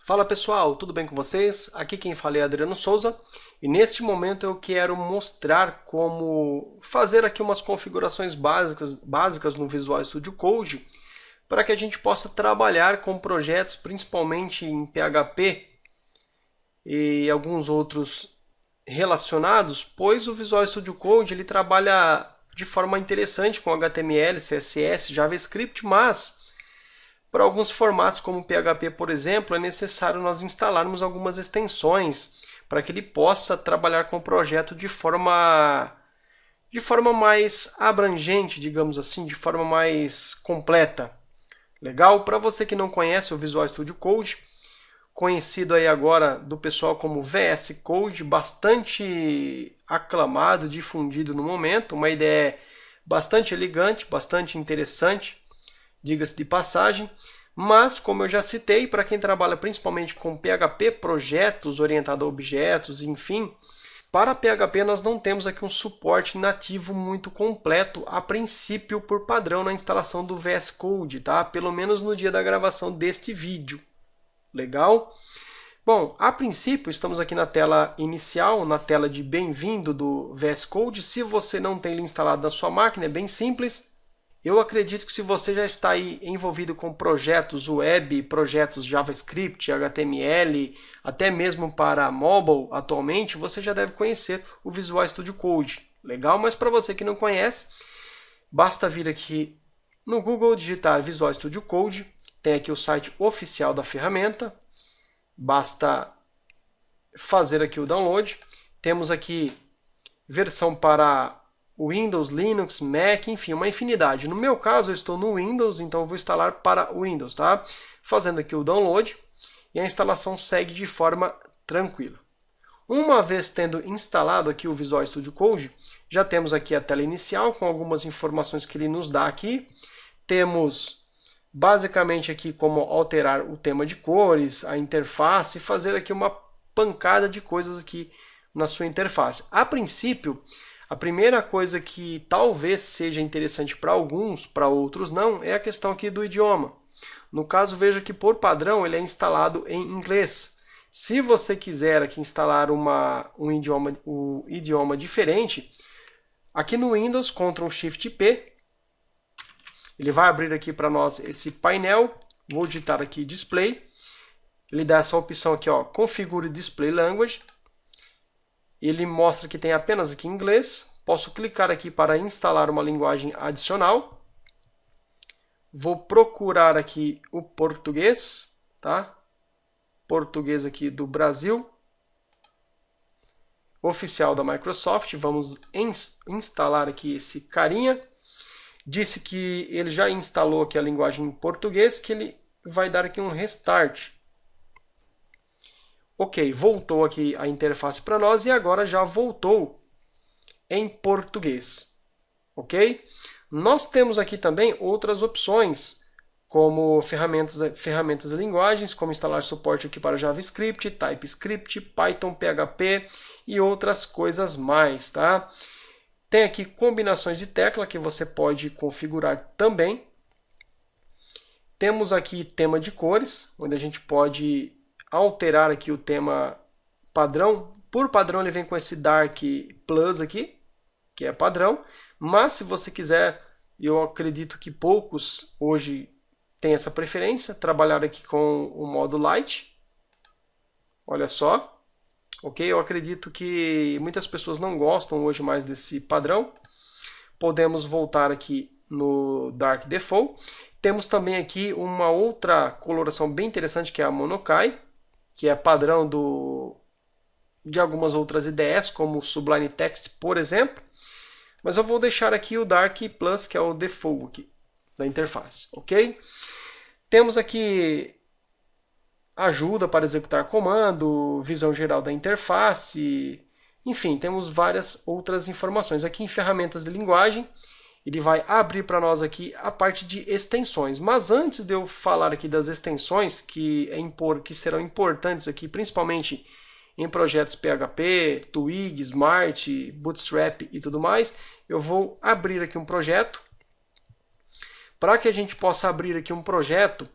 Fala pessoal, tudo bem com vocês? Aqui quem fala é Adriano Souza e neste momento eu quero mostrar como fazer aqui umas configurações básicas no Visual Studio Code para que a gente possa trabalhar com projetos principalmente em PHP e alguns outros relacionados, pois o Visual Studio Code ele trabalha de forma interessante com HTML, CSS, JavaScript, mas para alguns formatos como o PHP, por exemplo, é necessário nós instalarmos algumas extensões para que ele possa trabalhar com o projeto de forma mais abrangente, digamos assim, de forma mais completa. Legal? Para você que não conhece o Visual Studio Code, conhecido aí agora do pessoal como VS Code, bastante aclamado, difundido no momento, uma ideia bastante elegante, bastante interessante, diga-se de passagem, mas como eu já citei, para quem trabalha principalmente com PHP, projetos orientados a objetos, enfim, para PHP nós não temos aqui um suporte nativo muito completo, a princípio por padrão na instalação do VS Code, tá? Pelo menos no dia da gravação deste vídeo. Legal? Bom, a princípio estamos aqui na tela inicial, na tela de bem-vindo do VS Code. Se você não tem ele instalado na sua máquina, é bem simples. Eu acredito que se você já está aí envolvido com projetos web, projetos JavaScript, HTML, até mesmo para mobile atualmente, você já deve conhecer o Visual Studio Code. Legal? Mas para você que não conhece, basta vir aqui no Google, digitar Visual Studio Code, tem aqui o site oficial da ferramenta, basta fazer aqui o download. Temos aqui versão para Windows, Linux, Mac, enfim, uma infinidade. No meu caso, eu estou no Windows, então eu vou instalar para o Windows, tá? Fazendo aqui o download e a instalação segue de forma tranquila. Uma vez tendo instalado aqui o Visual Studio Code, já temos aqui a tela inicial com algumas informações que ele nos dá aqui. Temos basicamente aqui como alterar o tema de cores, a interface, fazer aqui uma pancada de coisas aqui na sua interface. A princípio, a primeira coisa que talvez seja interessante para alguns, para outros não, é a questão aqui do idioma. No caso, veja que por padrão ele é instalado em inglês. Se você quiser aqui instalar um idioma diferente, aqui no Windows, Ctrl Shift P, ele vai abrir aqui para nós esse painel. Vou digitar aqui Display. Ele dá essa opção aqui, ó, Configure Display Language. Ele mostra que tem apenas aqui inglês. Posso clicar aqui para instalar uma linguagem adicional. Vou procurar aqui o português, tá? Português aqui do Brasil. Oficial da Microsoft. Vamos instalar aqui esse carinha. Disse que ele já instalou aqui a linguagem em português, que ele vai dar aqui um restart. Ok, voltou aqui a interface para nós e agora já voltou em português. Ok? Nós temos aqui também outras opções, como ferramentas e linguagens, como instalar suporte aqui para JavaScript, TypeScript, Python, PHP e outras coisas mais, tá? Tem aqui combinações de tecla que você pode configurar também. Temos aqui tema de cores, onde a gente pode alterar aqui o tema padrão. Por padrão ele vem com esse Dark Plus aqui, que é padrão. Mas se você quiser, eu acredito que poucos hoje têm essa preferência, trabalhar aqui com o modo Light. Olha só. Ok, eu acredito que muitas pessoas não gostam hoje mais desse padrão. Podemos voltar aqui no Dark Default. Temos também aqui uma outra coloração bem interessante, que é a Monokai, que é padrão de algumas outras IDEs, como o Sublime Text, por exemplo. Mas eu vou deixar aqui o Dark Plus, que é o default aqui da interface. Ok? Temos aqui ajuda para executar comando, visão geral da interface, enfim, temos várias outras informações. Aqui em ferramentas de linguagem, ele vai abrir para nós aqui a parte de extensões. Mas antes de eu falar aqui das extensões que serão importantes aqui, principalmente em projetos PHP, Twig, Smart, Bootstrap e tudo mais, eu vou abrir aqui um projeto. Para que a gente possa abrir aqui um projeto,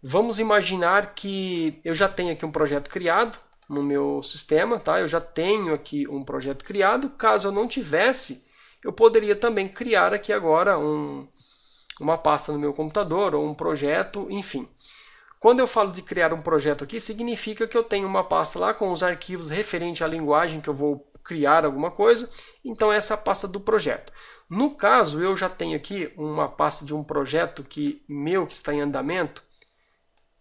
Vamos imaginar que eu já tenho aqui um projeto criado no meu sistema, tá? Eu já tenho aqui um projeto criado. Caso eu não tivesse, eu poderia também criar aqui agora uma pasta no meu computador ou um projeto, enfim. Quando eu falo de criar um projeto aqui, significa que eu tenho uma pasta lá com os arquivos referentes à linguagem que eu vou criar alguma coisa. Então essa é a pasta do projeto. No caso, eu já tenho aqui uma pasta de um projeto que está em andamento.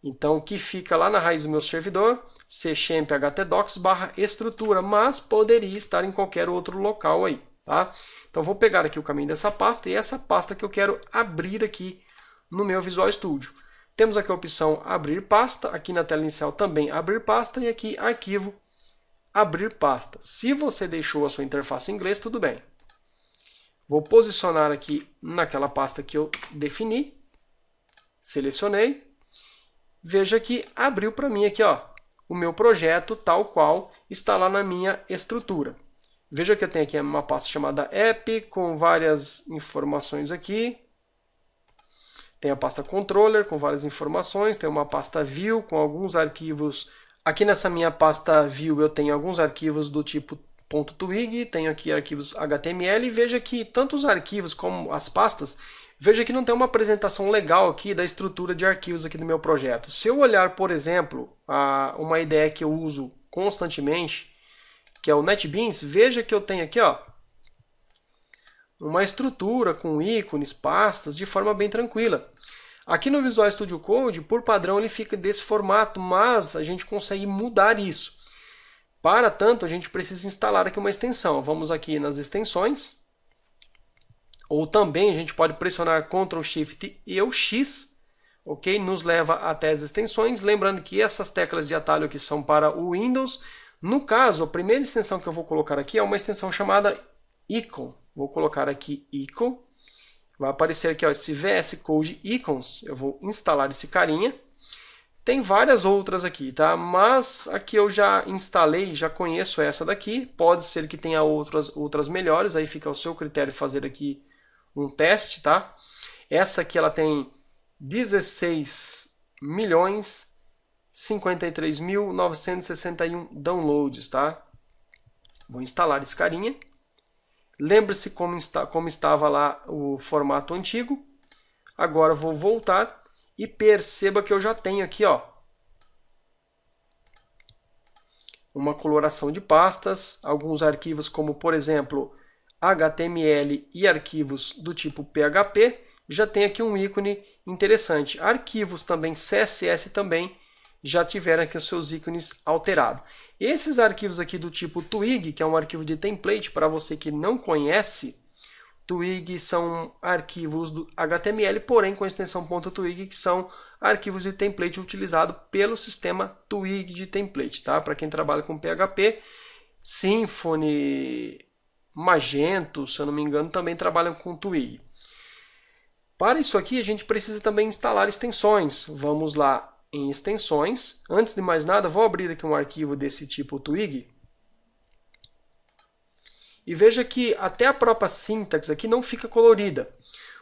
Então, que fica lá na raiz do meu servidor,cchamp htdocs /estrutura, mas poderia estar em qualquer outro local aí, tá? Então, vou pegar aqui o caminho dessa pasta e essa pasta que eu quero abrir aqui no meu Visual Studio. Temos aqui a opção abrir pasta, aqui na tela inicial também abrir pasta e aqui arquivo abrir pasta. Se você deixou a sua interface em inglês, tudo bem. Vou posicionar aqui naquela pasta que eu defini, selecionei. Veja que abriu para mim aqui, ó, o meu projeto tal qual está lá na minha estrutura. Veja que eu tenho aqui uma pasta chamada app com várias informações aqui. Tem a pasta controller com várias informações, tem uma pasta view com alguns arquivos. Aqui nessa minha pasta view eu tenho alguns arquivos do tipo .twig, tenho aqui arquivos HTML e veja que tanto os arquivos como as pastas, veja que não tem uma apresentação legal aqui da estrutura de arquivos aqui do meu projeto. Se eu olhar, por exemplo, uma ideia que eu uso constantemente, que é o NetBeans, veja que eu tenho aqui, ó, uma estrutura com ícones, pastas, de forma bem tranquila. Aqui no Visual Studio Code, por padrão, ele fica desse formato, mas a gente consegue mudar isso. Para tanto, a gente precisa instalar aqui uma extensão. Vamos aqui nas extensões. Ou também a gente pode pressionar Ctrl Shift e o X, ok? Nos leva até as extensões. Lembrando que essas teclas de atalho aqui são para o Windows. No caso, a primeira extensão que eu vou colocar aqui é uma extensão chamada Icon. Vou colocar aqui Icon. Vai aparecer aqui, ó, esse VS Code Icons. Eu vou instalar esse carinha. Tem várias outras aqui, tá? Mas aqui eu já instalei, já conheço essa daqui. Pode ser que tenha outras melhores, aí fica ao seu critério fazer aqui um teste, tá? Essa aqui ela tem 16.053.961 downloads, tá? Vou instalar esse carinha. Lembre-se como estava lá o formato antigo. Agora vou voltar. E perceba que eu já tenho aqui, ó, uma coloração de pastas, alguns arquivos como, por exemplo, HTML e arquivos do tipo PHP. Já tem aqui um ícone interessante. Arquivos também, CSS também, já tiveram aqui os seus ícones alterados. Esses arquivos aqui do tipo Twig, que é um arquivo de template, para você que não conhece, Twig são arquivos do HTML, porém com a extensão .twig, que são arquivos de template utilizados pelo sistema Twig de template, tá? Para quem trabalha com PHP, Symfony, Magento, se eu não me engano, também trabalham com Twig. Para isso aqui, a gente precisa também instalar extensões. Vamos lá em extensões. Antes de mais nada, vou abrir aqui um arquivo desse tipo Twig. E veja que até a própria sintaxe aqui não fica colorida.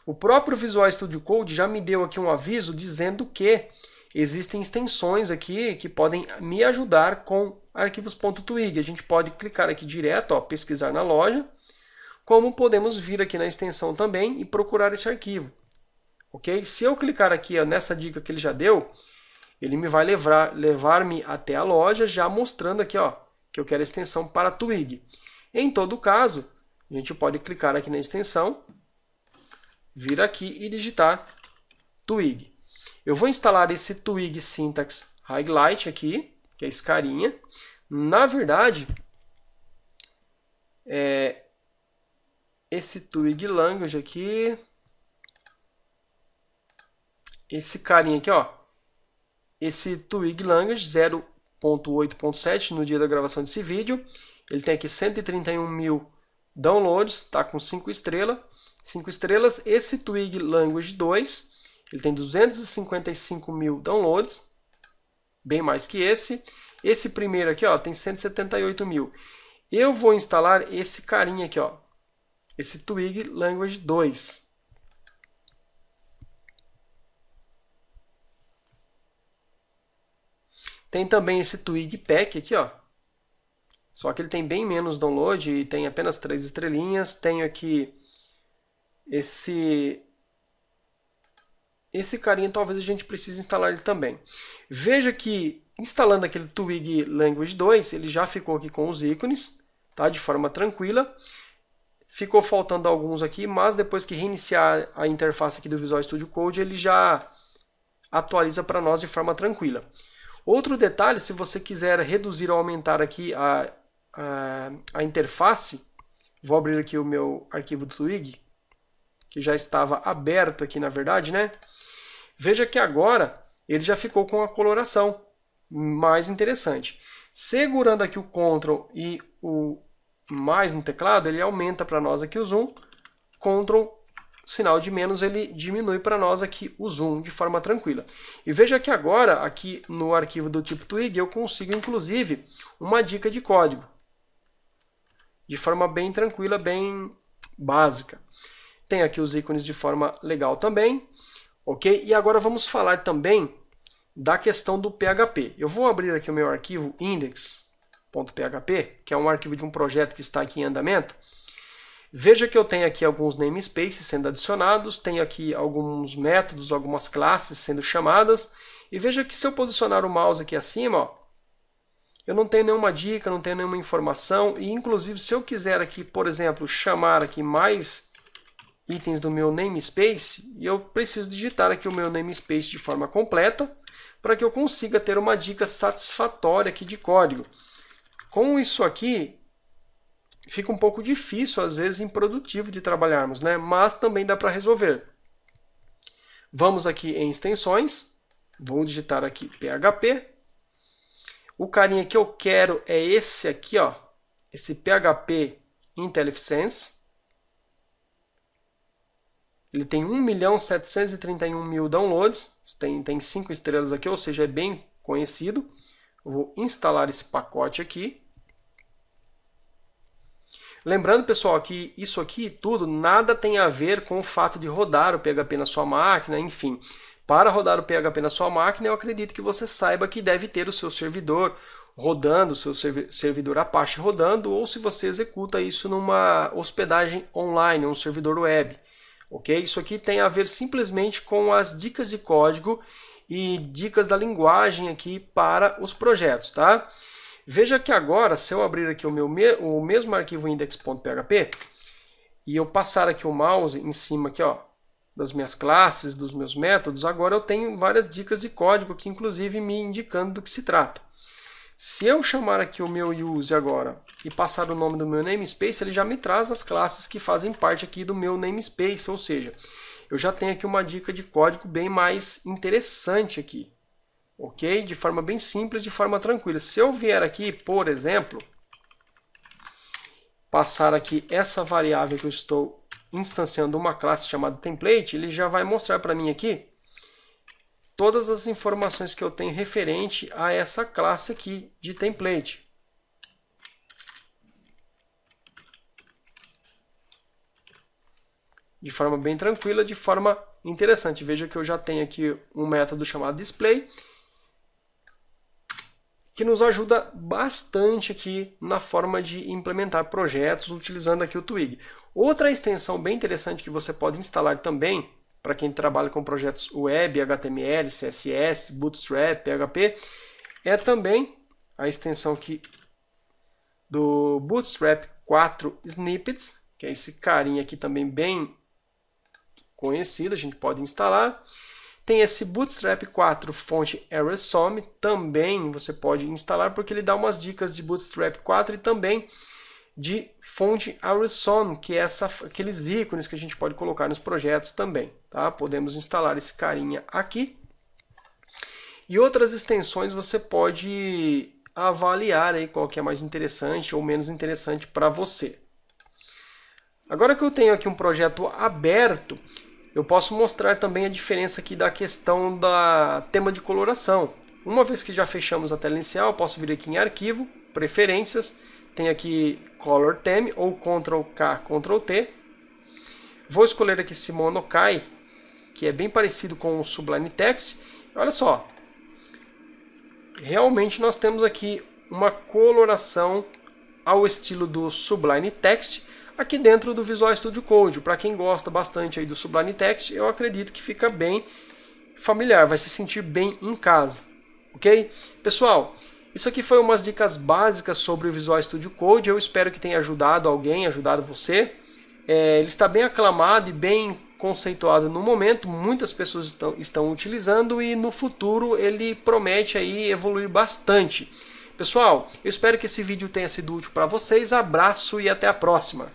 O próprio Visual Studio Code já me deu aqui um aviso dizendo que existem extensões aqui que podem me ajudar com arquivos .twig. A gente pode clicar aqui direto, ó, pesquisar na loja, como podemos vir aqui na extensão também e procurar esse arquivo. Ok? Se eu clicar aqui, ó, nessa dica que ele já deu, ele me vai levar-me até a loja, já mostrando aqui, ó, que eu quero a extensão para Twig. Em todo caso, a gente pode clicar aqui na extensão, vir aqui e digitar Twig. Eu vou instalar esse Twig Syntax Highlight aqui, que é esse carinha. Na verdade, esse Twig Language aqui, esse carinha aqui, ó, esse Twig Language 0.8.7 no dia da gravação desse vídeo. Ele tem aqui 131 mil downloads, está com 5 estrelas. 5 estrelas. Esse Twig Language 2, ele tem 255 mil downloads, bem mais que esse. Esse primeiro aqui, ó, tem 178 mil. Eu vou instalar esse carinha aqui, ó, esse Twig Language 2. Tem também esse Twig Pack aqui, ó. Só que ele tem bem menos download e tem apenas 3 estrelinhas. Tenho aqui esse carinha, talvez a gente precise instalar ele também. Veja que instalando aquele Twig Language 2, ele já ficou aqui com os ícones, tá? De forma tranquila. Ficou faltando alguns aqui, mas depois que reiniciar a interface aqui do Visual Studio Code, ele já atualiza para nós de forma tranquila. Outro detalhe, se você quiser reduzir ou aumentar aqui a interface, vou abrir aqui o meu arquivo do Twig, que já estava aberto aqui na verdade, né? Veja que agora ele já ficou com a coloração mais interessante. Segurando aqui o Ctrl e o mais no teclado, ele aumenta para nós aqui o zoom. Ctrl, sinal de menos, ele diminui para nós aqui o zoom de forma tranquila. E veja que agora, aqui no arquivo do tipo Twig, eu consigo inclusive uma dica de código. De forma bem tranquila, bem básica. Tem aqui os ícones de forma legal também. Ok? E agora vamos falar também da questão do PHP. Eu vou abrir aqui o meu arquivo index.php, que é um arquivo de um projeto que está aqui em andamento. Veja que eu tenho aqui alguns namespaces sendo adicionados, tenho aqui alguns métodos, algumas classes sendo chamadas, e veja que se eu posicionar o mouse aqui acima, ó, eu não tenho nenhuma dica, não tenho nenhuma informação, e inclusive se eu quiser aqui, por exemplo, chamar aqui mais itens do meu namespace, eu preciso digitar aqui o meu namespace de forma completa, para que eu consiga ter uma dica satisfatória aqui de código. Com isso aqui, fica um pouco difícil, às vezes, improdutivo de trabalharmos, né? Mas também dá para resolver. Vamos aqui em extensões, vou digitar aqui PHP. O carinha que eu quero é esse aqui, ó, esse PHP IntelliSense. Ele tem 1.731.000 downloads, tem 5 estrelas aqui, ou seja, é bem conhecido. Eu vou instalar esse pacote aqui. Lembrando, pessoal, que isso aqui tudo nada tem a ver com o fato de rodar o PHP na sua máquina, enfim. Para rodar o PHP na sua máquina, eu acredito que você saiba que deve ter o seu servidor rodando, o seu servidor Apache rodando, ou se você executa isso numa hospedagem online, um servidor web. Okay? Isso aqui tem a ver simplesmente com as dicas de código e dicas da linguagem aqui para os projetos, tá? Veja que agora, se eu abrir aqui o mesmo arquivo index.php e eu passar aqui o mouse em cima aqui, ó, das minhas classes, dos meus métodos, agora eu tenho várias dicas de código aqui, inclusive me indicando do que se trata. Se eu chamar aqui o meu use agora e passar o nome do meu namespace, ele já me traz as classes que fazem parte aqui do meu namespace, ou seja, eu já tenho aqui uma dica de código bem mais interessante aqui, ok? De forma bem simples, de forma tranquila. Se eu vier aqui, por exemplo, passar aqui essa variável que eu estou instanciando uma classe chamada template, ele já vai mostrar para mim aqui todas as informações que eu tenho referente a essa classe aqui de template. De forma bem tranquila, de forma interessante. Veja que eu já tenho aqui um método chamado display, que nos ajuda bastante aqui na forma de implementar projetos utilizando aqui o Twig. Outra extensão bem interessante que você pode instalar também, para quem trabalha com projetos web, HTML, CSS, Bootstrap, PHP, é também a extensão aqui do Bootstrap 4 Snippets, que é esse carinha aqui também bem conhecido, a gente pode instalar. Tem esse Bootstrap 4 Font Error Some, também você pode instalar, porque ele dá umas dicas de Bootstrap 4 e também de Font Error Some, que é aqueles ícones que a gente pode colocar nos projetos também. Tá? Podemos instalar esse carinha aqui. E outras extensões você pode avaliar aí qual que é mais interessante ou menos interessante para você. Agora que eu tenho aqui um projeto aberto, eu posso mostrar também a diferença aqui da questão da tema de coloração. Uma vez que já fechamos a tela inicial, eu posso vir aqui em Arquivo, Preferências, tem aqui Color Theme ou Ctrl+K, Ctrl+T. Vou escolher aqui esse realmente nós temos aqui uma coloração ao estilo do Sublime Text aqui dentro do Visual Studio Code. Para quem gosta bastante aí do Sublime Text, eu acredito que fica bem familiar, vai se sentir bem em casa, ok? Pessoal, isso aqui foi umas dicas básicas sobre o Visual Studio Code, eu espero que tenha ajudado alguém, ajudado você. Ele está bem aclamado e bem conceituado no momento, muitas pessoas estão utilizando e no futuro ele promete aí evoluir bastante. Pessoal, eu espero que esse vídeo tenha sido útil para vocês, abraço e até a próxima!